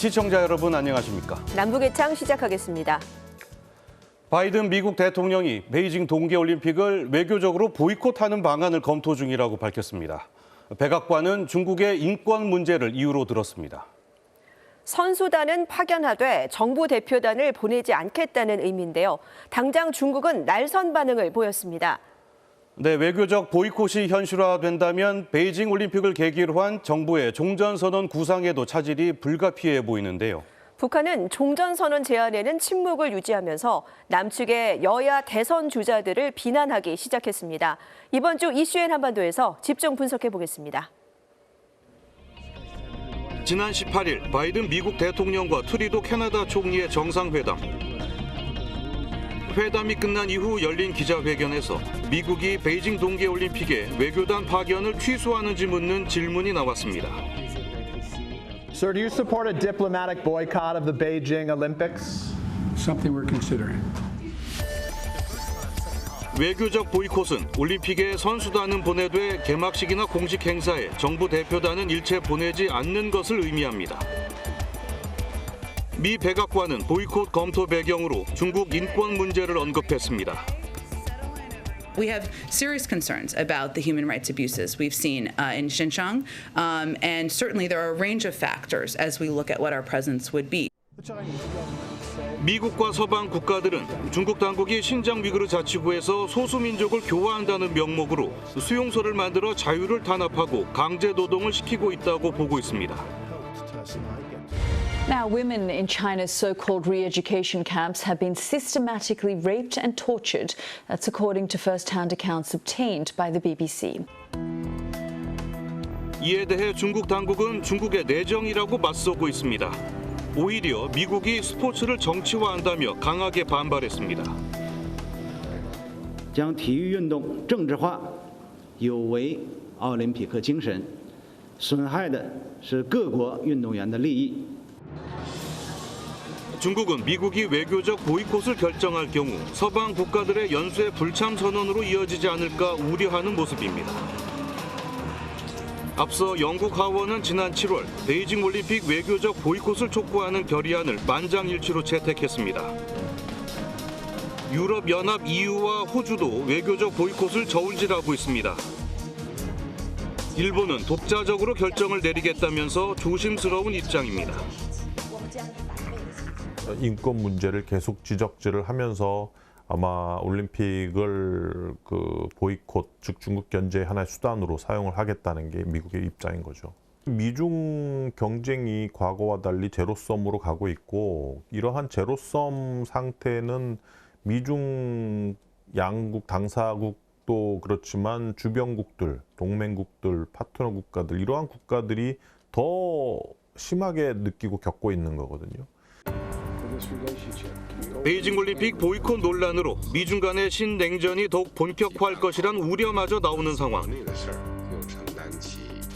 시청자 여러분 안녕하십니까? 남북의 창 시작하겠습니다. 바이든 미국 대통령이 베이징 동계올림픽을 외교적으로 보이콧하는 방안을 검토 중이라고 밝혔습니다. 백악관은 중국의 인권 문제를 이유로 들었습니다. 선수단은 파견하되 정부 대표단을 보내지 않겠다는 의미인데요. 당장 중국은 날선 반응을 보였습니다. 네, 외교적 보이콧이 현실화된다면 베이징 올림픽을 계기로 한 정부의 종전선언 구상에도 차질이 불가피해 보이는데요. 북한은 종전선언 제안에는 침묵을 유지하면서 남측의 여야 대선 주자들을 비난하기 시작했습니다. 이번 주 이슈엔 한반도에서 집중 분석해 보겠습니다. 지난 18일 바이든 미국 대통령과 트루도 캐나다 총리의 정상회담. 회담이 끝난 이후 열린 기자회견에서 미국이 베이징 동계올림픽에 외교단 파견을 취소하는지 묻는 질문이 나왔습니다. Sir, do you support a diplomatic boycott of the Beijing Olympics? Something we're considering. 외교적 보이콧은 올림픽에 선수단은 보내되 개막식이나 공식 행사에 정부 대표단은 일체 보내지 않는 것을 의미합니다. 미 백악관은 보이콧 검토 배경으로 중국 인권 문제를 언급했습니다. We have serious concerns about the human rights abuses we've seen in Xinjiang, and certainly there are a range of factors as we look at what our presence would be. 미국과 서방 국가들은 중국 당국이 신장 위구르 자치구에서 소수민족을 교화한다는 명목으로 수용소를 만들어 자유를 탄압하고 강제 노동을 시키고 있다고 보고 있습니다. Now, women in China's so-called re-education camps have been systematically raped and tortured. That's according to first-hand accounts obtained by the BBC. 이에 대해 중국 당국은 중국의 내정이라고 맞서고 있습니다. 오히려 미국이 스포츠를 정치화한다며 강하게 반발했습니다. 将体育运动政治化，有违奥林匹克精神，损害的是各国运动员的利益。 중국은 미국이 외교적 보이콧을 결정할 경우 서방 국가들의 연쇄 불참 선언으로 이어지지 않을까 우려하는 모습입니다. 앞서 영국 하원은 지난 7월 베이징 올림픽 외교적 보이콧을 촉구하는 결의안을 만장일치로 채택했습니다. 유럽연합 EU와 호주도 외교적 보이콧을 저울질하고 있습니다. 일본은 독자적으로 결정을 내리겠다면서 조심스러운 입장입니다. 인권 문제를 계속 지적질을 하면서 아마 올림픽을 보이콧, 즉 중국 견제 하나의 수단으로 사용을 하겠다는 게 미국의 입장인 거죠. 미중 경쟁이 과거와 달리 제로섬으로 가고 있고 이러한 제로섬 상태는 미중 양국 당사국도 그렇지만 주변국들, 동맹국들, 파트너 국가들 이러한 국가들이 더 심하게 느끼고 겪고 있는 거거든요. 베이징 올림픽 보이콧 논란으로 미중 간의 신냉전이 더욱 본격화할 것이란 우려마저 나오는 상황.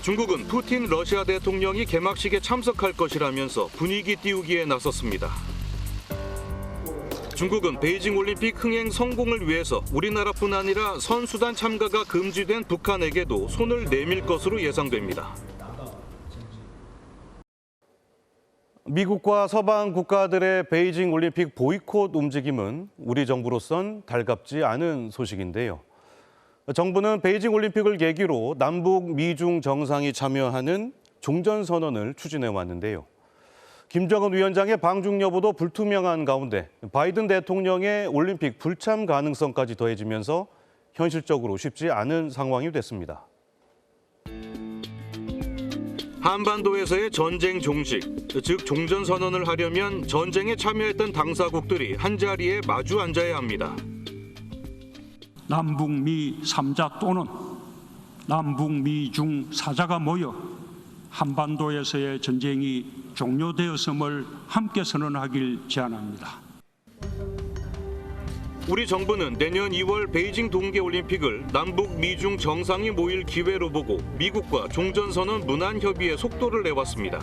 중국은 푸틴 러시아 대통령이 개막식에 참석할 것이라면서 분위기 띄우기에 나섰습니다. 중국은 베이징 올림픽 흥행 성공을 위해서 우리나라뿐 아니라 선수단 참가가 금지된 북한에게도 손을 내밀 것으로 예상됩니다. 미국과 서방 국가들의 베이징 올림픽 보이콧 움직임은 우리 정부로선 달갑지 않은 소식인데요. 정부는 베이징 올림픽을 계기로 남북 미중 정상이 참여하는 종전선언을 추진해 왔는데요. 김정은 위원장의 방중 여부도 불투명한 가운데 바이든 대통령의 올림픽 불참 가능성까지 더해지면서 현실적으로 쉽지 않은 상황이 됐습니다. 한반도에서의 전쟁 종식, 즉 종전선언을 하려면 전쟁에 참여했던 당사국들이 한자리에 마주 앉아야 합니다. 남북미 3자 또는 남북미중 4자가 모여 한반도에서의 전쟁이 종료되었음을 함께 선언하길 제안합니다. 우리 정부는 내년 2월 베이징 동계올림픽을 남북 미중 정상이 모일 기회로 보고 미국과 종전선언 문안 협의에 속도를 내왔습니다.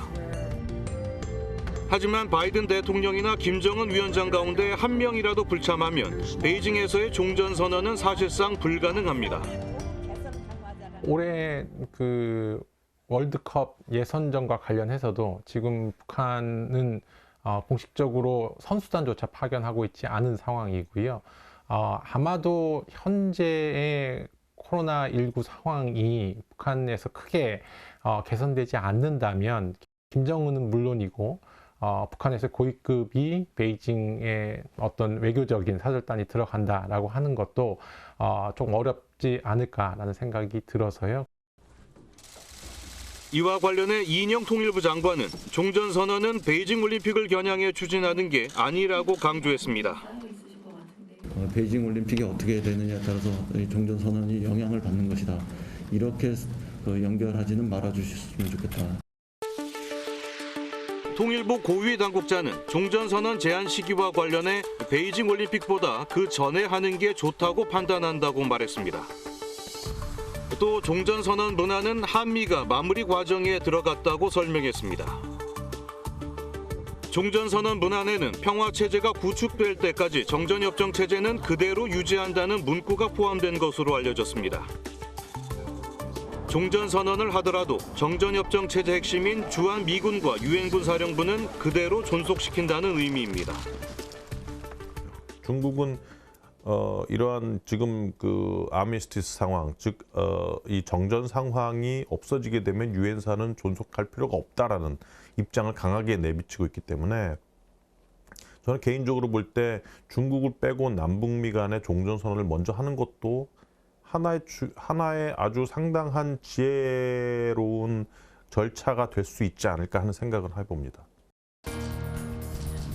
하지만 바이든 대통령이나 김정은 위원장 가운데 한 명이라도 불참하면 베이징에서의 종전선언은 사실상 불가능합니다. 올해 월드컵 예선전과 관련해서도 지금 북한은 공식적으로 선수단조차 파견하고 있지 않은 상황이고요. 아마도 현재의 코로나19 상황이 북한에서 크게 개선되지 않는다면 김정은은 물론이고 북한에서 고위급이 베이징에 어떤 외교적인 사절단이 들어간다라고 하는 것도 좀 어렵지 않을까라는 생각이 들어서요. 이와 관련해 이인영 통일부 장관은 종전선언은 베이징 올림픽을 겨냥해 추진하는 게 아니라고 강조했습니다. 베이징 올림픽이 어떻게 되느냐에 따라서 종전선언이 영향을 받는 것이다. 이렇게 연결하지는 말아주셨으면 좋겠다. 통일부 고위 당국자는 종전선언 제한 시기와 관련해 베이징 올림픽보다 그 전에 하는 게 좋다고 판단한다고 말했습니다. 또 종전선언 문안은 한미가 마무리 과정에 들어갔다고 설명했습니다. 종전선언 문안에는 평화체제가 구축될 때까지 정전협정 체제는 그대로 유지한다는 문구가 포함된 것으로 알려졌습니다. 종전선언을 하더라도 정전협정 체제 핵심인 주한미군과 유엔군 사령부는 그대로 존속시킨다는 의미입니다. 중국은 이러한 지금 그 아미스티스 상황, 즉 이 정전 상황이 없어지게 되면 유엔사는 존속할 필요가 없다라는 입장을 강하게 내비치고 있기 때문에 저는 개인적으로 볼 때 중국을 빼고 남북미 간의 종전 선언을 먼저 하는 것도 하나의 아주 상당한 지혜로운 절차가 될 수 있지 않을까 하는 생각을 해봅니다.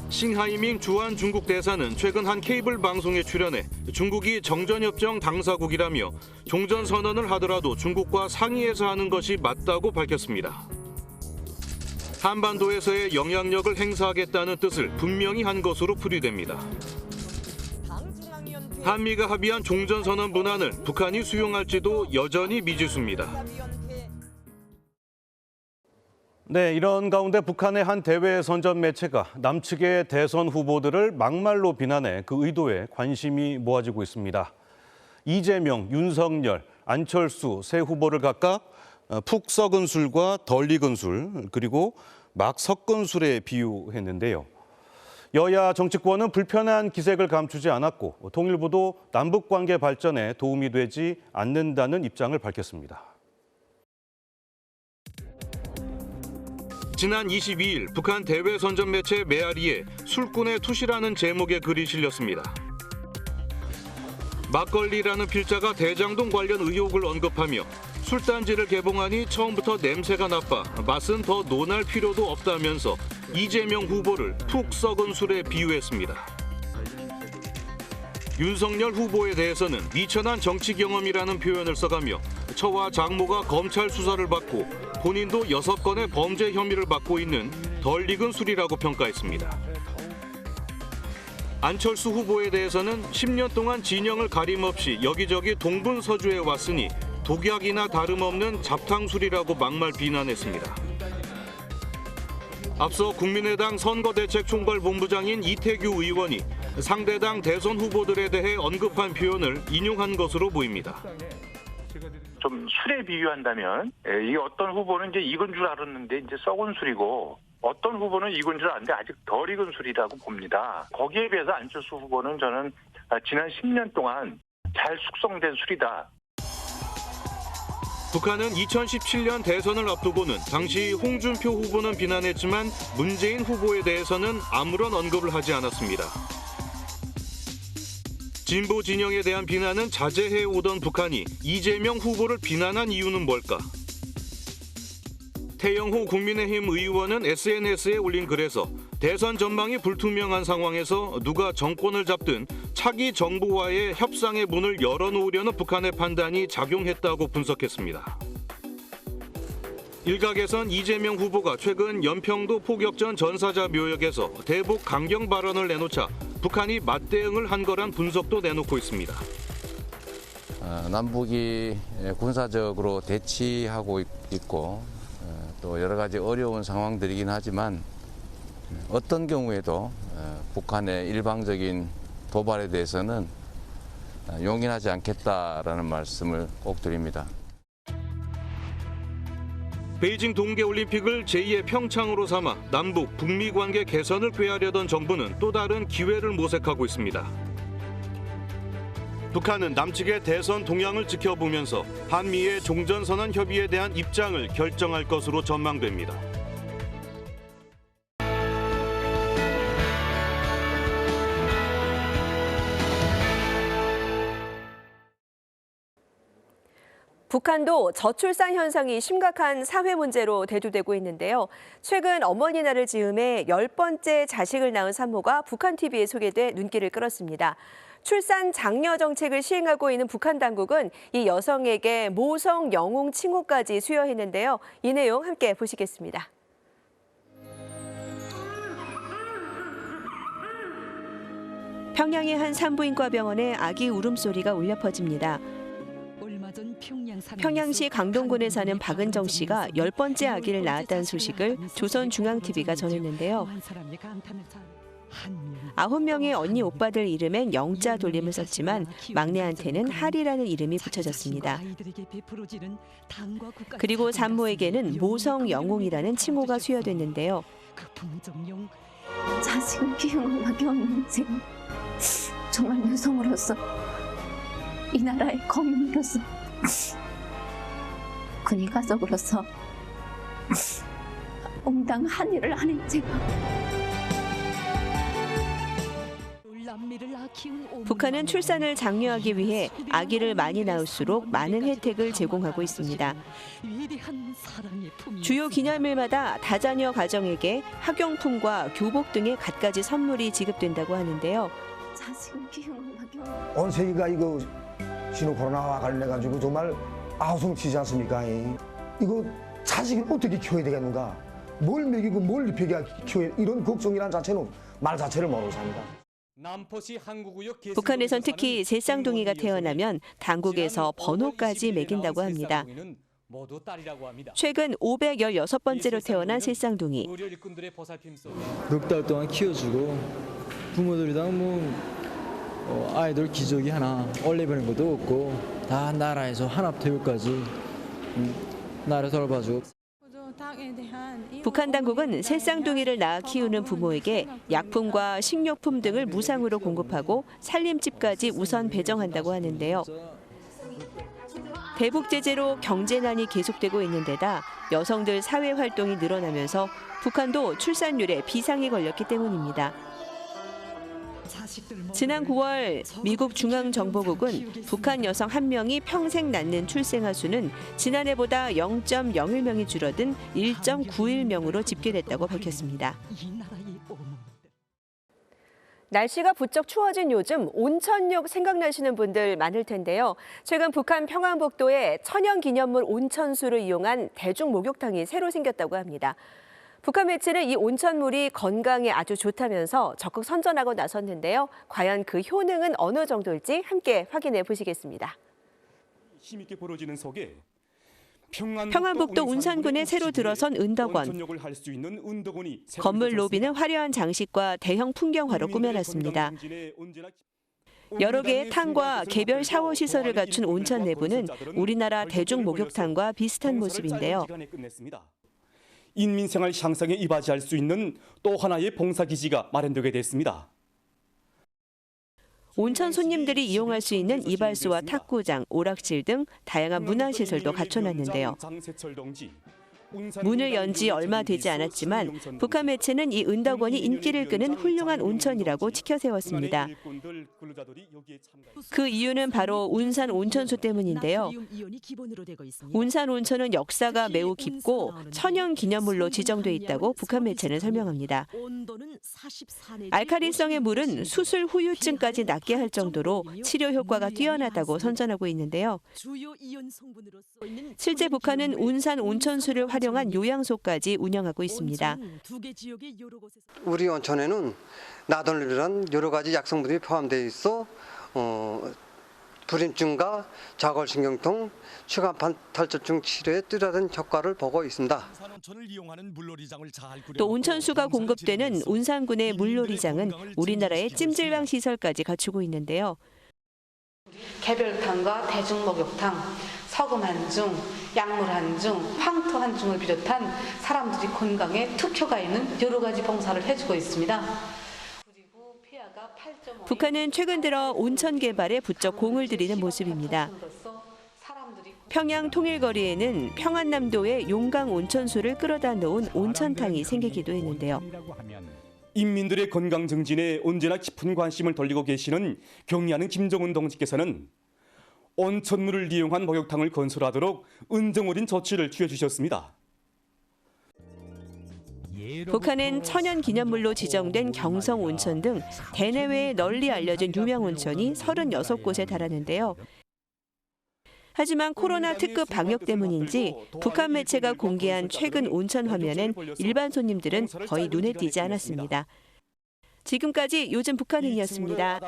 싱하이밍 주한 중국 대사는 최근 한 케이블 방송에 출연해 중국이 정전협정 당사국이라며 종전선언을 하더라도 중국과 상의해서 하는 것이 맞다고 밝혔습니다. 한반도에서의 영향력을 행사하겠다는 뜻을 분명히 한 것으로 풀이됩니다. 한미가 합의한 종전선언 문안을 북한이 수용할지도 여전히 미지수입니다. 네, 이런 가운데 북한의 한 대외 선전 매체가 남측의 대선 후보들을 막말로 비난해 그 의도에 관심이 모아지고 있습니다. 이재명, 윤석열, 안철수 세 후보를 각각 푹 썩은 술과 덜 익은 술, 그리고 막 섞은 술에 비유했는데요. 여야 정치권은 불편한 기색을 감추지 않았고 통일부도 남북관계 발전에 도움이 되지 않는다는 입장을 밝혔습니다. 지난 22일 북한 대외 선전 매체 메아리에 술꾼의 투시라는 제목의 글이 실렸습니다. 막걸리라는 필자가 대장동 관련 의혹을 언급하며 술단지를 개봉하니 처음부터 냄새가 나빠 맛은 더 논할 필요도 없다면서 이재명 후보를 푹 썩은 술에 비유했습니다. 윤석열 후보에 대해서는 미천한 정치 경험이라는 표현을 써가며 처와 장모가 검찰 수사를 받고 본인도 6건의 범죄 혐의를 받고 있는 덜 익은 술이라고 평가했습니다. 안철수 후보에 대해서는 10년 동안 진영을 가림없이 여기저기 동분서주해 왔으니 독약이나 다름없는 잡탕술이라고 막말 비난했습니다. 앞서 국민의당 선거대책총괄본부장인 이태규 의원이 상대당 대선 후보들에 대해 언급한 표현을 인용한 것으로 보입니다. 좀 술에 비유한다면 이 어떤 후보는 이제 익은 줄 알았는데 이제 썩은 술이고 어떤 후보는 익은 줄 알았는데 아직 덜 익은 술이라고 봅니다. 거기에 비해서 안철수 후보는 저는 지난 10년 동안 잘 숙성된 술이다. 북한은 2017년 대선을 앞두고는 당시 홍준표 후보는 비난했지만 문재인 후보에 대해서는 아무런 언급을 하지 않았습니다. 진보 진영에 대한 비난은 자제해 오던 북한이 이재명 후보를 비난한 이유는 뭘까? 태영호 국민의힘 의원은 SNS에 올린 글에서 대선 전망이 불투명한 상황에서 누가 정권을 잡든 차기 정부와의 협상의 문을 열어놓으려는 북한의 판단이 작용했다고 분석했습니다. 일각에선 이재명 후보가 최근 연평도 포격전 전사자 묘역에서 대북 강경 발언을 내놓자 북한이 맞대응을 한 거란 분석도 내놓고 있습니다. 남북이 군사적으로 대치하고 있고 또 여러 가지 어려운 상황들이긴 하지만 어떤 경우에도 북한의 일방적인 도발에 대해서는 용인하지 않겠다라는 말씀을 꼭 드립니다. 베이징 동계올림픽을 제2의 평창으로 삼아 남북, 북미 관계 개선을 꾀하려던 정부는 또 다른 기회를 모색하고 있습니다. 북한은 남측의 대선 동향을 지켜보면서 한미의 종전선언 협의에 대한 입장을 결정할 것으로 전망됩니다. 북한도 저출산 현상이 심각한 사회 문제로 대두되고 있는데요. 최근 어머니 날을 즈음해 10번째 자식을 낳은 산모가 북한 TV에 소개돼 눈길을 끌었습니다. 출산 장려 정책을 시행하고 있는 북한 당국은 이 여성에게 모성 영웅 칭호까지 수여했는데요. 이 내용 함께 보시겠습니다. 평양의 한 산부인과 병원에 아기 울음소리가 울려 퍼집니다. 평양시 강동군에 사는 박은정 씨가 10번째 아기를 낳았다는 소식을 조선중앙TV가 전했는데요. 9명의 언니 오빠들 이름엔 영자 돌림을 썼지만 막내한테는 하리라는 이름이 붙여졌습니다. 그리고 산모에게는 모성 영웅이라는 칭호가 수여됐는데요. 자식을 키우는 밖에 없는 인생. 정말 여성으로서 이 나라의 거민으로서 군인 가족으로서 온당한 일을 하는 제가 북한은 출산을 장려하기 위해 아기를 많이 낳을수록 많은 혜택을 제공하고 있습니다. 주요 기념일마다 다자녀 가정에게 학용품과 교복 등의 갖가지 선물이 지급된다고 하는데요. 온 세계가 이거 신호 코로나와 관련해가지고 정말 아우성치지 않습니까? 이거 자식을 어떻게 키워야 되겠는가? 뭘 먹이고 뭘 입혀야 키워야 이런 걱정이란 자체는 말 자체를 모르고 삽니다. 북한에선 특히 새쌍둥이가 태어나면 당국에서 번호까지 매긴다고 합니다. 최근 516번째로 태어난 새쌍둥이. 넉 달 동안 키워주고 부모들이랑 아이들 기저귀 하나 올려보는 것도 없고 다 나라에서 한압태교까지 나를 돌봐주고. 북한 당국은 새쌍둥이를 낳아 키우는 부모에게 약품과 식료품 등을 무상으로 공급하고 살림집까지 우선 배정한다고 하는데요. 대북 제재로 경제난이 계속되고 있는 데다 여성들 사회 활동이 늘어나면서 북한도 출산율에 비상이 걸렸기 때문입니다. 지난 9월 미국 중앙정보국은 북한 여성 1명이 평생 낳는 출생아 수는 지난해보다 0.01명이 줄어든 1.91명으로 집계됐다고 밝혔습니다. 날씨가 부쩍 추워진 요즘 온천욕 생각나시는 분들 많을 텐데요. 최근 북한 평안북도에 천연기념물 온천수를 이용한 대중 목욕탕이 새로 생겼다고 합니다. 북한 매체는 이 온천물이 건강에 아주 좋다면서 적극 선전하고 나섰는데요. 과연 그 효능은 어느 정도일지 함께 확인해 보시겠습니다. 힘있게 벌어지는 속에 평안북도 운산군에 새로 들어선 은덕원. 건물 로비는 화려한 장식과 대형 풍경화로 꾸며놨습니다. 여러 개의 탕과 개별 샤워 시설을 갖춘 온천 내부는 우리나라 대중 목욕탕과 비슷한 모습인데요. 인민생활 향상에 이바지할 수 있는 또 하나의 봉사기지가 마련되게 됐습니다. 온천 손님들이 이용할 수 있는 이발소와 탁구장, 오락실 등 다양한 문화시설도 갖춰놨는데요. 문을 연 지 얼마 되지 않았지만 북한 매체는 이 은덕원이 인기를 끄는 훌륭한 온천이라고 치켜세웠습니다. 그 이유는 바로 운산 온천수 때문인데요. 운산 온천은 역사가 매우 깊고 천연 기념물로 지정돼 있다고 북한 매체는 설명합니다. 알칼리성의 물은 수술 후유증까지 낫게 할 정도로 치료 효과가 뛰어나다고 선전하고 있는데요. 실제 북한은 운산 온천수를 활용한 요양소까지 운영하고 있습니다. 우리 온천에는 나돌이란 여러 가지 약성분이 포함되어 있어 불임증과 좌골신경통, 추간판 탈출증 치료에 뚜렷한 효과를 보고 있습니다. 또 온천수가 공급되는 운산군의 물놀이장은 우리나라의 찜질방 시설까지 갖추고 있는데요. 개별탕과 대중목욕탕, 서금 한중, 약물 한중, 황토 한중을 비롯한 사람들이 건강에 특효가 있는 여러 가지 봉사를 해주고 있습니다. 북한은 최근 들어 온천 개발에 부쩍 공을 들이는 모습입니다. 평양 통일거리에는 평안남도의 용강 온천수를 끌어다 놓은 온천탕이 생기기도 했는데요. 인민들의 건강 증진에 언제나 깊은 관심을 돌리고 계시는 경의하는 김정은 동지께서는 온천물을 이용한 목욕탕을 건설하도록 은정어린 조치를 취해주셨습니다. 북한은 천연기념물로 지정된 경성 온천 등 대내외에 널리 알려진 유명 온천이 36곳에 달하는데요. 하지만 코로나 특급 방역 때문인지 북한 매체가 공개한 최근 온천 화면엔 일반 손님들은 거의 눈에 띄지 않았습니다. 지금까지 요즘 북한인이었습니다.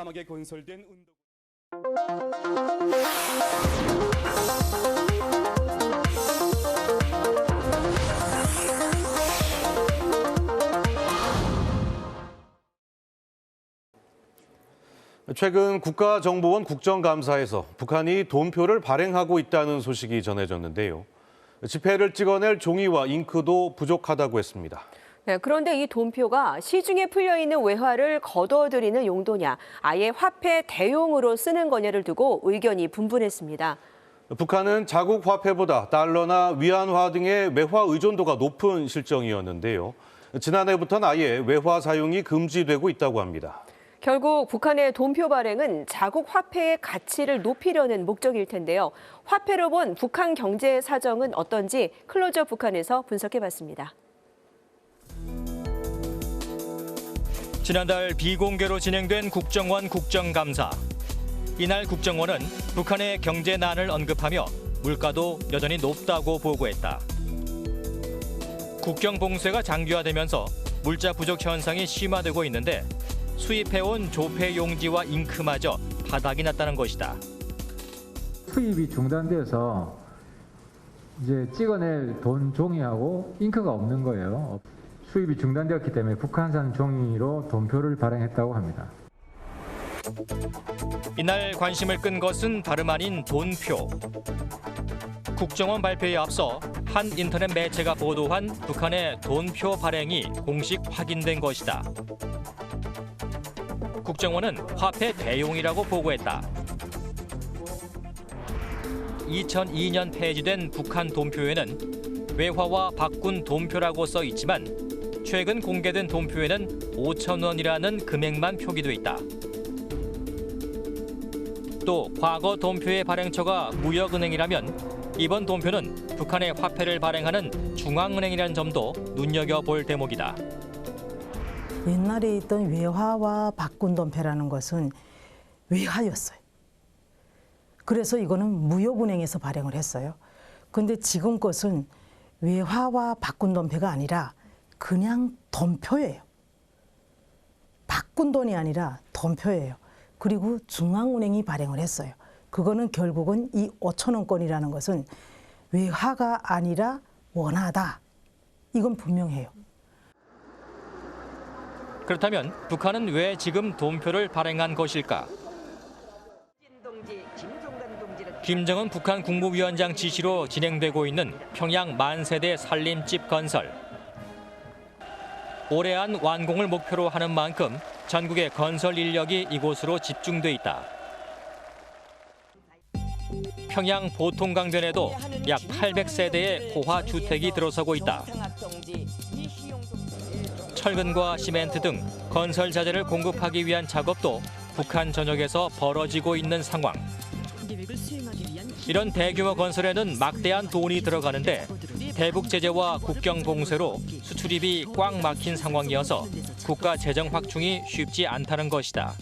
최근 국가정보원 국정감사에서 북한이 돈표를 발행하고 있다는 소식이 전해졌는데요. 지폐를 찍어낼 종이와 잉크도 부족하다고 했습니다. 네, 그런데 이 돈표가 시중에 풀려있는 외화를 거둬들이는 용도냐, 아예 화폐 대용으로 쓰는 거냐를 두고 의견이 분분했습니다. 북한은 자국 화폐보다 달러나 위안화 등의 외화 의존도가 높은 실정이었는데요. 지난해부터는 아예 외화 사용이 금지되고 있다고 합니다. 결국 북한의 돈표 발행은 자국 화폐의 가치를 높이려는 목적일 텐데요. 화폐로 본 북한 경제 사정은 어떤지 클로즈업 북한에서 분석해봤습니다. 지난달 비공개로 진행된 국정원 국정감사. 이날 국정원은 북한의 경제난을 언급하며 물가도 여전히 높다고 보고했다. 국경 봉쇄가 장기화되면서 물자 부족 현상이 심화되고 있는데 수입해온 조폐 용지와 잉크마저 바닥이 났다는 것이다. 수입이 중단돼서 이제 찍어낼 돈 종이하고 잉크가 없는 거예요. 수입이 중단되었기 때문에 북한산 종이로 돈표를 발행했다고 합니다. 이날 관심을 끈 것은 다름 아닌 돈표. 국정원 발표에 앞서 한 인터넷 매체가 보도한 북한의 돈표 발행이 공식 확인된 것이다. 국정원은 화폐 대용이라고 보고했다. 2002년 폐지된 북한 돈표에는 외화와 바꾼 돈표라고 써 있지만 최근 공개된 돈표에는 5,000원이라는 금액만 표기돼 있다. 또 과거 돈표의 발행처가 무역은행이라면 이번 돈표는 북한의 화폐를 발행하는 중앙은행이라는 점도 눈여겨볼 대목이다. 옛날에 있던 외화와 바꾼 돈표라는 것은 외화였어요. 그래서 이거는 무역은행에서 발행을 했어요. 근데 지금 것은 외화와 바꾼 돈표가 아니라 그냥 돈표예요. 바꾼 돈이 아니라 돈표예요. 그리고 중앙은행이 발행을 했어요. 그거는 결국은 이 5,000원권이라는 것은 외화가 아니라 원화다. 이건 분명해요. 그렇다면 북한은 왜 지금 돈표를 발행한 것일까? 김정은 북한 국무위원장 지시로 진행되고 있는 평양 만세대 살림집 건설. 올해 안 완공을 목표로 하는 만큼 전국의 건설 인력이 이곳으로 집중돼 있다. 평양 보통강변에도 약 800세대의 고화 주택이 들어서고 있다. 철근과 시멘트 등 건설 자재를 공급하기 위한 작업도 북한 전역에서 벌어지고 있는 상황. 이런 대규모 건설에는 막대한 돈이 들어가는데 대북 제재와 국경 봉쇄로 수출입이 꽉 막힌 상황이어서 국가 재정 확충이 쉽지 않다는 것이다.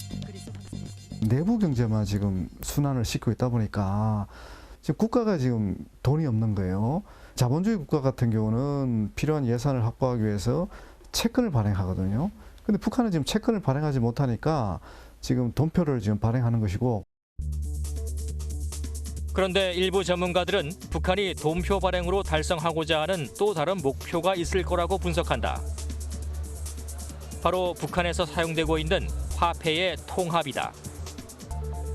내부 경제만 지금 순환을 시키고 있다 보니까 지금 국가가 지금 돈이 없는 거예요. 자본주의 국가 같은 경우는 필요한 예산을 확보하기 위해서 채권을 발행하거든요. 근데 북한은 지금 채권을 발행하지 못하니까 지금 돈표를 지금 발행하는 것이고. 그런데 일부 전문가들은 북한이 돈표 발행으로 달성하고자 하는 또 다른 목표가 있을 거라고 분석한다. 바로 북한에서 사용되고 있는 화폐의 통합이다.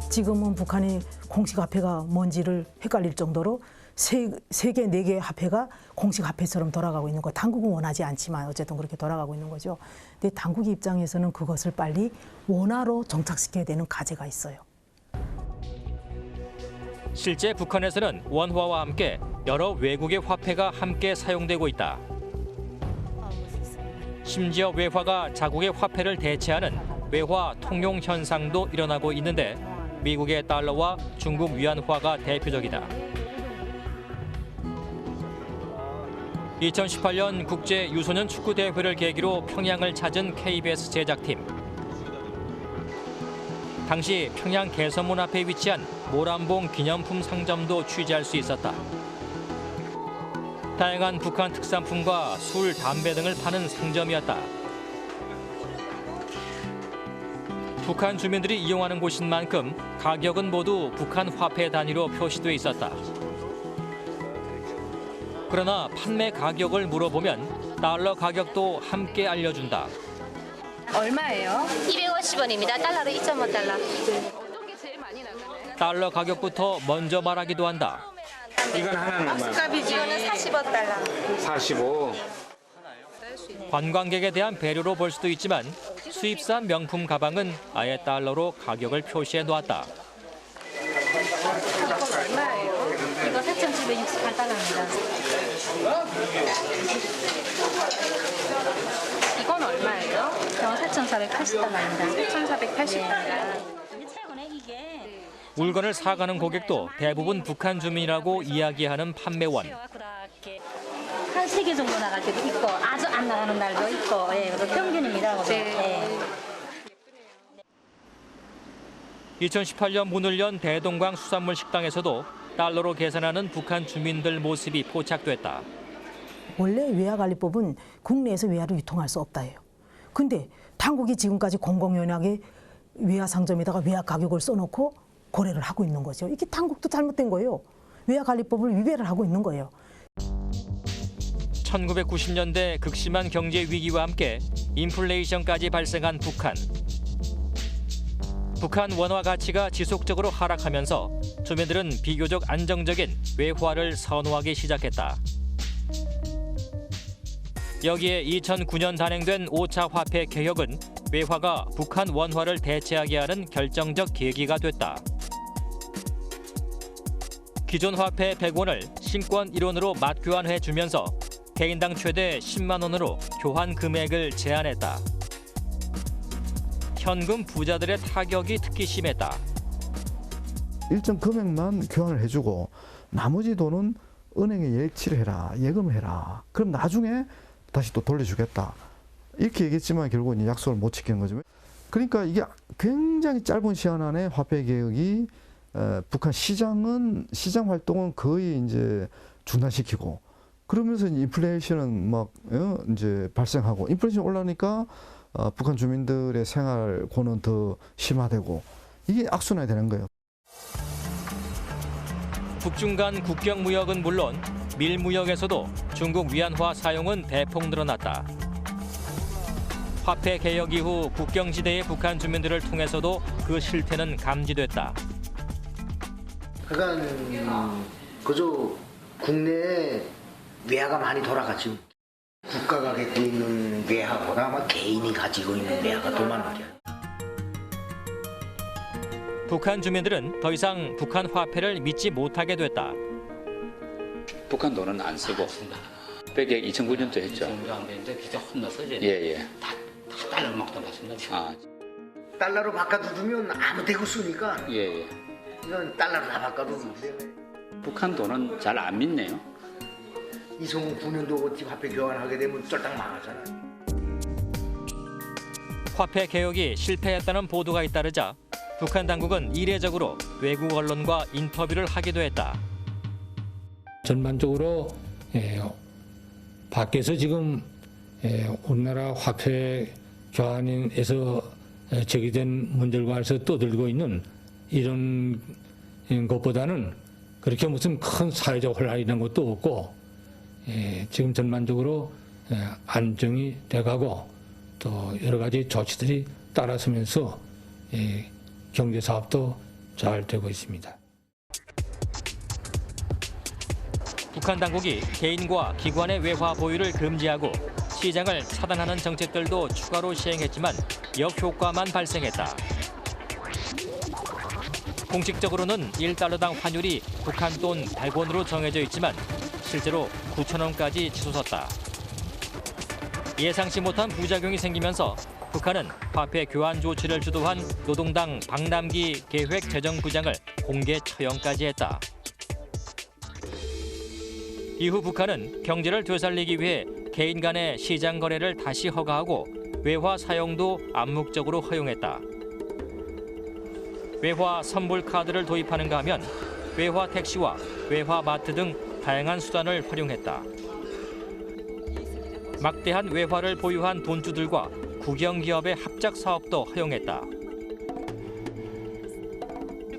지금은 북한이 공식 화폐가 뭔지를 헷갈릴 정도로 세 개, 네 개의 화폐가 공식 화폐처럼 돌아가고 있는 거. 당국은 원하지 않지만 어쨌든 그렇게 돌아가고 있는 거죠. 근데 당국 입장에서는 그것을 빨리 원화로 정착시켜야 되는 과제가 있어요. 실제 북한에서는 원화와 함께 여러 외국의 화폐가 함께 사용되고 있다. 심지어 외화가 자국의 화폐를 대체하는 외화 통용 현상도 일어나고 있는데 미국의 달러와 중국 위안화가 대표적이다. 2018년 국제 유소년 축구 대회를 계기로 평양을 찾은 KBS 제작팀. 당시 평양 개선문 앞에 위치한 모란봉 기념품 상점도 취재할 수 있었다. 다양한 북한 특산품과 술, 담배 등을 파는 상점이었다. 북한 주민들이 이용하는 곳인 만큼 가격은 모두 북한 화폐 단위로 표시돼 있었다. 그러나 판매 가격을 물어보면 달러 가격도 함께 알려준다. 얼마예요? 250원입니다. 달러로 2.5달러. 어떤 게 제일 많이 나가나요? 달러 가격부터 먼저 말하기도 한다. 이건 하나는 얼마예요? 이거는 45달러. 45. 관광객에 대한 배려로 볼 수도 있지만 수입산 명품 가방은 아예 달러로 가격을 표시해 놓았다. 이건 얼마예요? 이거 4,768달러입니다. 이건 얼마예요? 이건 4,480달러입니다. 4,480달러. 물건을 사가는 고객도 대부분 북한 주민이라고 이야기하는 판매원. 한 3개 정도 나갈 때도 있고 아주 안 나가는 날도 있고 그래서 평균입니다. 네. 2018년 문을 연 대동강 수산물 식당에서도 달러로 계산하는 북한 주민들 모습이 포착됐다. 원래 외화관리법은 국내에서 외화를 유통할 수 없다 해요. 근데 당국이 지금까지 공공연하게 외화 상점에다가 외화 가격을 써놓고 거래를 하고 있는 거죠. 이게 당국도 잘못된 거예요. 외화관리법을 위배를 하고 있는 거예요. 1990년대 극심한 경제 위기와 함께 인플레이션까지 발생한 북한. 북한 원화 가치가 지속적으로 하락하면서 주민들은 비교적 안정적인 외화를 선호하기 시작했다. 여기에 2009년 단행된 5차 화폐 개혁은 외화가 북한 원화를 대체하게 하는 결정적 계기가 됐다. 기존 화폐 100원을 신권 1원으로 맞교환해주면서 개인당 최대 10만 원으로 교환 금액을 제한했다. 현금 부자들의 타격이 특히 심했다. 일정 금액만 교환을 해주고 나머지 돈은 은행에 예치를 해라, 예금해라. 그럼 나중에 다시 또 돌려주겠다. 이렇게 얘기했지만 결국은 약속을 못 지키는 거죠. 그러니까 이게 굉장히 짧은 시간 안에 화폐 개혁이 북한 시장 활동은 거의 이제 중단시키고 그러면서 인플레이션은 막 이제 발생하고 인플레이션 올라오니까 북한 주민들의 생활 고는 더 심화되고 이게 악순환이 되는 거예요. 북중 간 국경 무역은 물론 밀무역에서도 중국 위안화 사용은 대폭 늘어났다. 화폐 개혁 이후 국경지대의 북한 주민들을 통해서도 그 실태는 감지됐다. 그러니까 그저 국내에 외화가 많이 돌아가죠. 국가가 갖고 있는 외화보다 아마 개인이 가지고 있는 외화가 더 많은 게. 북한 주민들은 더 이상 북한 화폐를 믿지 못하게 됐다. 북한 돈은 안 쓰고 백에 2009년도 했죠. 예예. 다 달러 먹다 맞습니다. 아. 달러로 바꿔주면 아무 데고 쓰니까. 예예. 이건 달러로 다 바꿔주는데. 북한 돈은 잘 안 믿네요. 이성훈 9년도 화폐 교환하게 되면 쫄딱 망하잖아요. 화폐 개혁이 실패했다는 보도가 잇따르자 북한 당국은 이례적으로 외국 언론과 인터뷰를 하기도 했다. 전반적으로 밖에서 지금 우리나라 화폐 교환에서 제기된 문제를 관해서 떠들고 있는 이런 것보다는 그렇게 무슨 큰 사회적 혼란이 이런 것도 없고 지금 전반적으로 안정이 돼가고 또 여러 가지 조치들이 따라서면서 경제 사업도 잘 되고 있습니다. 북한 당국이 개인과 기관의 외화 보유를 금지하고 시장을 차단하는 정책들도 추가로 시행했지만 역효과만 발생했다. 공식적으로는 1달러당 환율이 북한 돈 100원으로 정해져 있지만 실제로 9,000원까지 치솟았다. 예상치 못한 부작용이 생기면서 북한은 화폐 교환 조치를 주도한 노동당 박남기 계획재정부장을 공개 처형까지 했다. 이후 북한은 경제를 되살리기 위해 개인 간의 시장 거래를 다시 허가하고 외화 사용도 암묵적으로 허용했다. 외화 선불 카드를 도입하는가 하면 외화 택시와 외화 마트 등 다양한 수단을 활용했다. 막대한 외화를 보유한 돈주들과 국영기업의 합작 사업도 허용했다.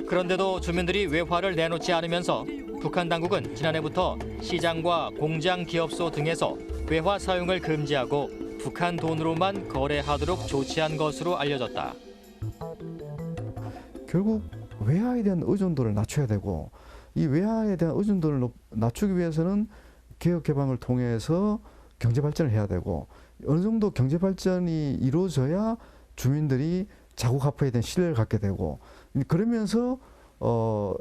그런데도 주민들이 외화를 내놓지 않으면서 북한 당국은 지난해부터 시장과 공장 기업소 등에서 외화 사용을 금지하고 북한 돈으로만 거래하도록 조치한 것으로 알려졌다. 결국 외화에 대한 의존도를 낮춰야 되고 이 외화에 대한 의존도를 낮추기 위해서는 개혁 개방을 통해서 경제 발전을 해야 되고 어느 정도 경제 발전이 이루어져야 주민들이 자국 화폐에 대한 신뢰를 갖게 되고 그러면서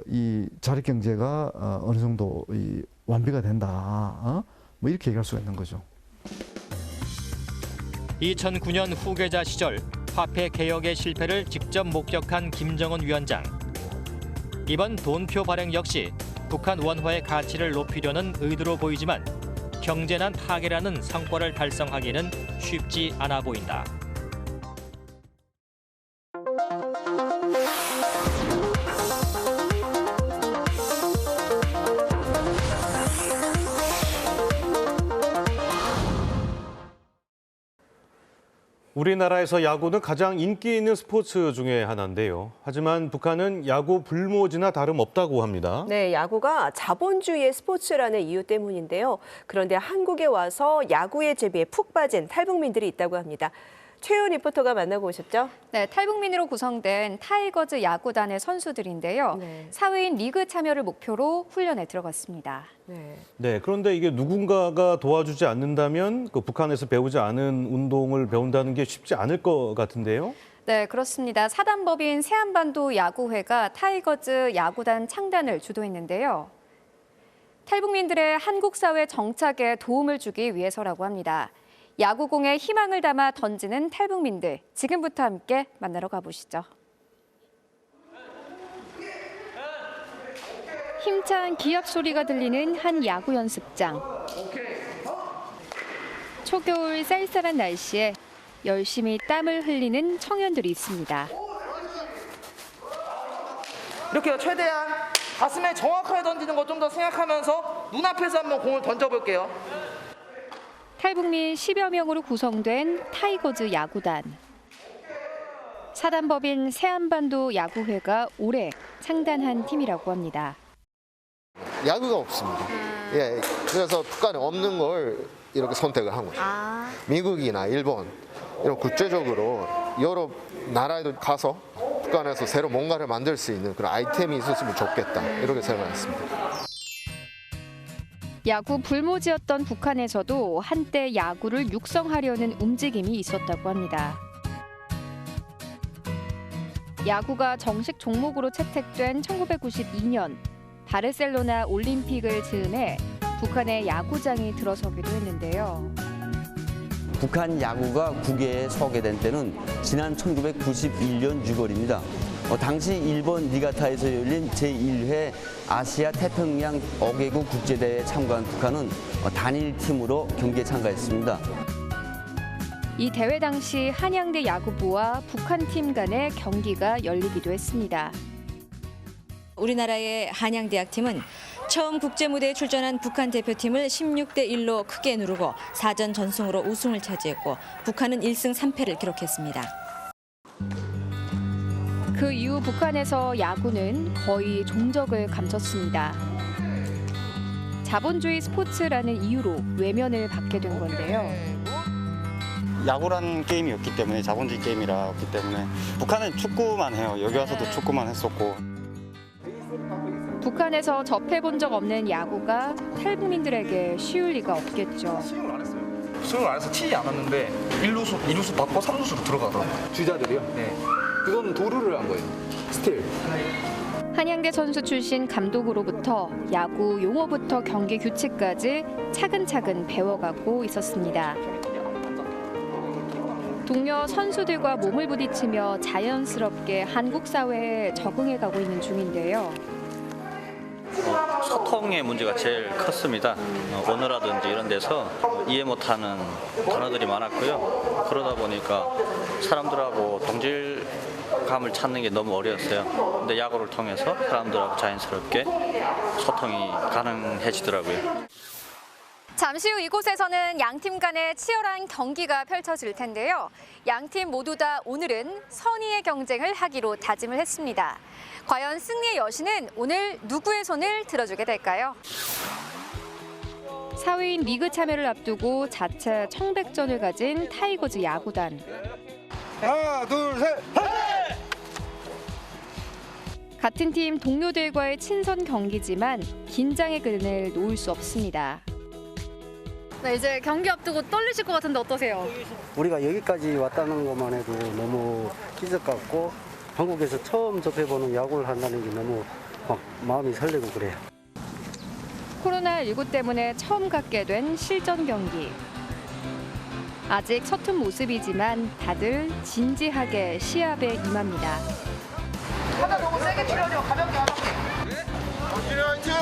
이 자립 경제가 어느 정도 완비가 된다. 뭐 이렇게 얘기할 수가 있는 거죠. 2009년 후계자 시절 화폐 개혁의 실패를 직접 목격한 김정은 위원장. 이번 돈표 발행 역시 북한 원화의 가치를 높이려는 의도로 보이지만 경제난 파괴라는 성과를 달성하기는 쉽지 않아 보인다. 우리나라에서 야구는 가장 인기 있는 스포츠 중에 하나인데요. 하지만 북한은 야구 불모지나 다름없다고 합니다. 네, 야구가 자본주의의 스포츠라는 이유 때문인데요. 그런데 한국에 와서 야구의 재미에 푹 빠진 탈북민들이 있다고 합니다. 최윤 리포터가 만나고 오셨죠? 네, 탈북민으로 구성된 타이거즈 야구단의 선수들인데요. 사회인 리그 참여를 목표로 훈련에 들어갔습니다. 네, 그런데 이게 누군가가 도와주지 않는다면 그 북한에서 배우지 않은 운동을 배운다는 게 쉽지 않을 것 같은데요. 네, 그렇습니다. 사단법인 세안반도 야구회가 타이거즈 야구단 창단을 주도했는데요. 탈북민들의 한국 사회 정착에 도움을 주기 위해서라고 합니다. 야구공에 희망을 담아 던지는 탈북민들, 지금부터 함께 만나러 가보시죠. 힘찬 기합 소리가 들리는 한 야구 연습장. 초겨울 쌀쌀한 날씨에 열심히 땀을 흘리는 청년들이 있습니다. 이렇게요. 최대한 가슴에 정확하게 던지는 거 좀 더 생각하면서 눈앞에서 한번 공을 던져볼게요. 탈북민 10여 명으로 구성된 타이거즈 야구단. 사단법인 세안반도 야구회가 올해 창단한 팀이라고 합니다. 야구가 없습니다. 예, 그래서 북한에 없는 걸 이렇게 선택을 한 거죠. 미국이나 일본 이런 국제적으로 여러 나라에도 가서 북한에서 새로 뭔가를 만들 수 있는 그런 아이템이 있었으면 좋겠다 이렇게 생각했습니다. 야구 불모지였던 북한에서도 한때 야구를 육성하려는 움직임이 있었다고 합니다. 야구가 정식 종목으로 채택된 1992년 바르셀로나 올림픽을 즈음해 북한의 야구장이 들어서기도 했는데요. 북한 야구가 국외에 서게 된 때는 지난 1991년 6월입니다. 당시 일본 니가타에서 열린 제1회 아시아 태평양 5개국 국제대회에 참가한 북한은 단일팀으로 경기에 참가했습니다. 이 대회 당시 한양대 야구부와 북한팀 간의 경기가 열리기도 했습니다. 우리나라의 한양대학팀은 처음 국제무대에 출전한 북한 대표팀을 16대 1로 크게 누르고 4전 전승으로 우승을 차지했고 북한은 1승 3패를 기록했습니다. 그 이후 북한에서 야구는 거의 종적을 감췄습니다. 자본주의 스포츠라는 이유로 외면을 받게 된 건데요. 야구란 게임이었기 때문에 자본주의 게임이라기 때문에 북한은 축구만 해요. 여기 와서도 축구만 했었고. 북한에서 접해본 적 없는 야구가 탈북민들에게 쉬울 리가 없겠죠. 스윙을 안 해서 치지 않았는데 1루수 받고 3루수로 들어가더라고요. 주자들이요? 네. 그건 도루를 한 거예요. 스틸. 한양대 선수 출신 감독으로부터 야구 용어부터 경기 규칙까지 차근차근 배워가고 있었습니다. 동료 선수들과 몸을 부딪히며 자연스럽게 한국 사회에 적응해가고 있는 중인데요. 소통의 문제가 제일 컸습니다. 언어라든지 이런 데서 이해 못하는 단어들이 많았고요. 그러다 보니까 사람들하고 동질감을 찾는 게 너무 어려웠어요. 근데 야구를 통해서 사람들하고 자연스럽게 소통이 가능해지더라고요. 잠시 후 이곳에서는 양팀 간의 치열한 경기가 펼쳐질 텐데요. 양팀 모두 다 오늘은 선의의 경쟁을 하기로 다짐을 했습니다. 과연 승리의 여신은 오늘 누구의 손을 들어주게 될까요? 사회인 리그 참여를 앞두고 자체 청백전을 가진 타이거즈 야구단. 하나, 둘, 셋, 같은 팀 동료들과의 친선 경기지만 긴장의 끈을 놓을 수 없습니다. 네, 이제 경기 앞두고 떨리실 것 같은데 어떠세요? 우리가 여기까지 왔다는 것만 해도 너무 기적 같고 한국에서 처음 접해보는 야구를 한다는 게 너무 막 마음이 설레고 그래요. 코로나19 때문에 처음 갖게 된 실전 경기. 아직 서툰 모습이지만 다들 진지하게 시합에 임합니다. 하나 너무 세게 치려지 마. 가볍게 가볍게. 정진이 화이팅!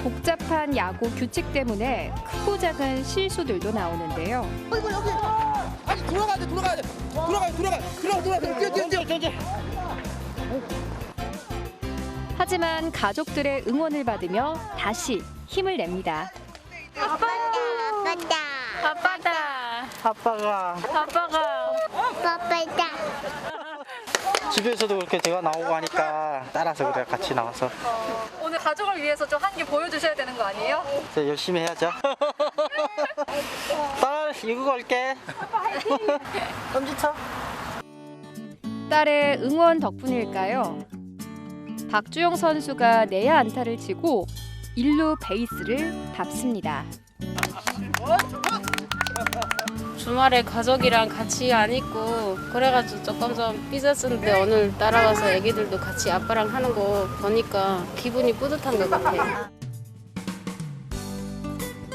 복잡한 야구 규칙 때문에 크고 작은 실수들도 나오는데요. 여기. 아니 돌아가야 돼. 뛰어. 하지만 가족들의 응원을 받으며 다시 힘을 냅니다. 아빠가 집에서도 그렇게 제가 나오고 하니까 따라서 그래 같이 나와서 오늘 가족을 위해서 좀 한 개 보여주셔야 되는 거 아니에요? 이제 열심히 해야죠. 딸 이거 걸게. 엄지쳐. 딸의 응원 덕분일까요? 박주영 선수가 내야 안타를 치고 1루 베이스를 밟습니다. 주말에 가족이랑 같이 안 있고 그래가지고 조금 좀 삐졌었는데 오늘 따라와서 애기들도 같이 아빠랑 하는 거 보니까 기분이 뿌듯한 것 같아요.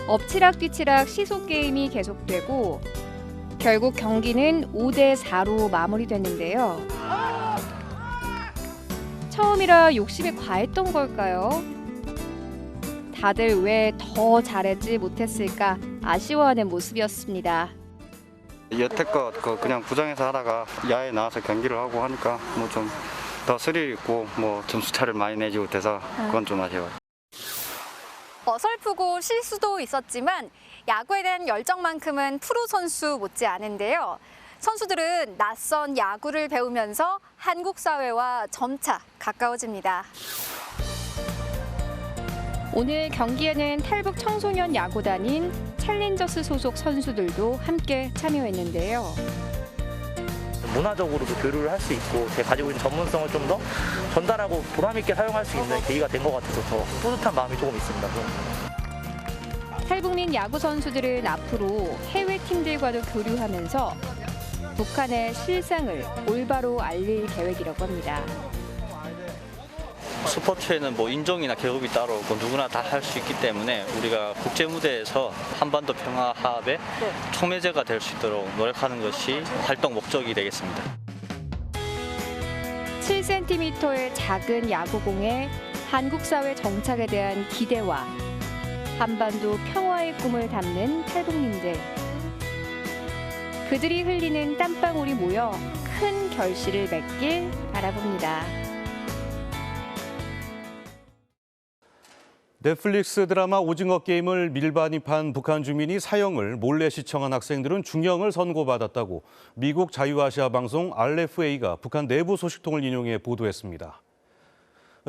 엎치락뒤치락 시속 게임이 계속되고 결국 경기는 5대4로 마무리됐는데요. 처음이라 욕심이 과했던 걸까요? 다들 왜 더 잘하지 못했을까 아쉬워하는 모습이었습니다. 여태껏 그냥 구장에서 하다가 야외에 나와서 경기를 하고 하니까 뭐 좀 더 스릴 있고 뭐 점수 차를 많이 내지 못해서 그건 좀 아쉬워요. 어설프고 실수도 있었지만 야구에 대한 열정만큼은 프로 선수 못지 않은데요. 선수들은 낯선 야구를 배우면서 한국 사회와 점차 가까워집니다. 오늘 경기에는 탈북 청소년 야구단인 챌린저스 소속 선수들도 함께 참여했는데요. 문화적으로도 교류를 할 수 있고 제가 가지고 있는 전문성을 좀 더 전달하고 보람 있게 사용할 수 있는 계기가 된 것 같아서 더 뿌듯한 마음이 조금 있습니다. 탈북민 야구 선수들은 앞으로 해외 팀들과도 교류하면서 북한의 실상을 올바로 알릴 계획이라고 합니다. 스포츠에는 뭐 인종이나 계급이 따로 없고 누구나 다 할 수 있기 때문에 우리가 국제 무대에서 한반도 평화 화합의 촉매제가 될 수 있도록 노력하는 것이 활동 목적이 되겠습니다. 7cm의 작은 야구공에 한국 사회 정착에 대한 기대와 한반도 평화의 꿈을 담는 탈북민들. 그들이 흘리는 땀방울이 모여 큰 결실을 맺길 바라봅니다. 넷플릭스 드라마 오징어 게임을 밀반입한 북한 주민이 사형을 몰래 시청한 학생들은 중형을 선고받았다고 미국 자유아시아 방송 RFA가 북한 내부 소식통을 인용해 보도했습니다.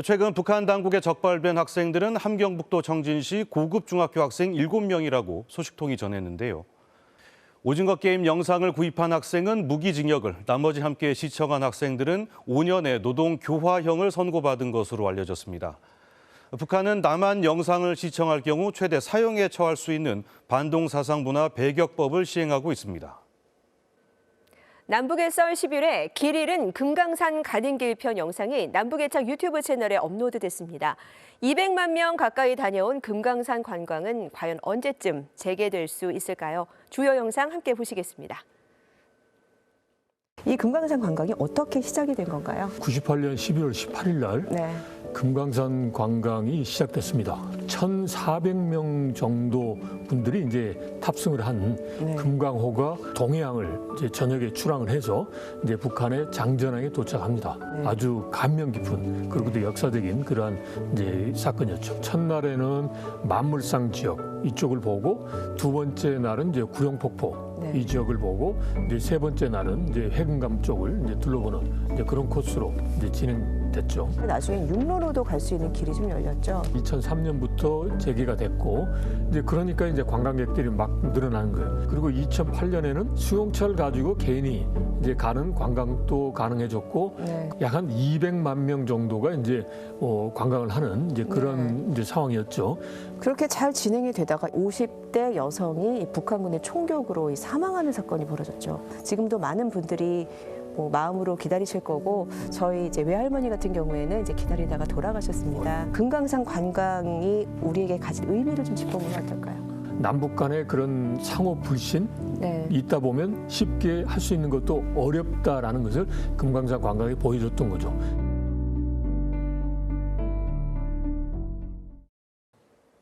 최근 북한 당국에 적발된 학생들은 함경북도 청진시 고급 중학교 학생 7명이라고 소식통이 전했는데요. 오징어 게임 영상을 구입한 학생은 무기징역을, 나머지 함께 시청한 학생들은 5년의 노동 교화형을 선고받은 것으로 알려졌습니다. 북한은 남한 영상을 시청할 경우 최대 사형에 처할 수 있는 반동사상문화 배격법을 시행하고 있습니다. 남북의 썰 10일에 길 잃은 금강산 가는 길 편 영상이 남북애착 유튜브 채널에 업로드됐습니다. 200만 명 가까이 다녀온 금강산 관광은 과연 언제쯤 재개될 수 있을까요? 주요 영상 함께 보시겠습니다. 이 금강산 관광이 어떻게 시작이 된 건가요? 98년 12월 18일 날 금강산 관광이 시작됐습니다. 1,400명 정도 분들이 이제 탑승을 한 금강호가 동해항을 이제 저녁에 출항을 해서 이제 북한의 장전항에 도착합니다. 아주 감명 깊은 그리고 또 역사적인 그러한 이제 사건이었죠. 첫날에는 만물상 지역 이쪽을 보고 두 번째 날은 이제 구룡폭포 이 지역을 보고 이제 세 번째 날은 이제 해금강 쪽을 이제 둘러보는 이제 그런 코스로 이제 진행됐죠. 나중에 육로로도 갈 수 있는 길이 좀 열렸죠. 2003년부터 재개가 됐고 이제 그러니까 이제 관광객들이 막 늘어나는 거예요. 그리고 2008년에는 수용차를 가지고 개인이 이제 가는 관광도 가능해졌고 약 한 200만 명 정도가 이제 관광을 하는 이제 그런 이제 상황이었죠. 그렇게 잘 진행이 되다가 50대 여성이 북한군의 총격으로 사망하는 사건이 벌어졌죠. 지금도 많은 분들이 마음으로 기다리실 거고 저희 이제 외할머니 같은 경우에는 이제 기다리다가 돌아가셨습니다. 금강산 관광이 우리에게 가진 의미를 좀 짚어보면 어떨까요? 남북 간의 그런 상호 불신 있다 보면 쉽게 할 수 있는 것도 어렵다라는 것을 금강산 관광이 보여줬던 거죠.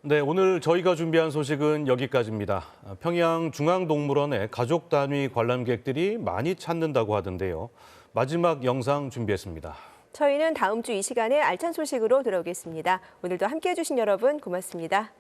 네, 오늘 저희가 준비한 소식은 여기까지입니다. 평양 중앙동물원에 가족 단위 관람객들이 많이 찾는다고 하던데요. 마지막 영상 준비했습니다. 저희는 다음 주 이 시간에 알찬 소식으로 돌아오겠습니다. 오늘도 함께해 주신 여러분 고맙습니다.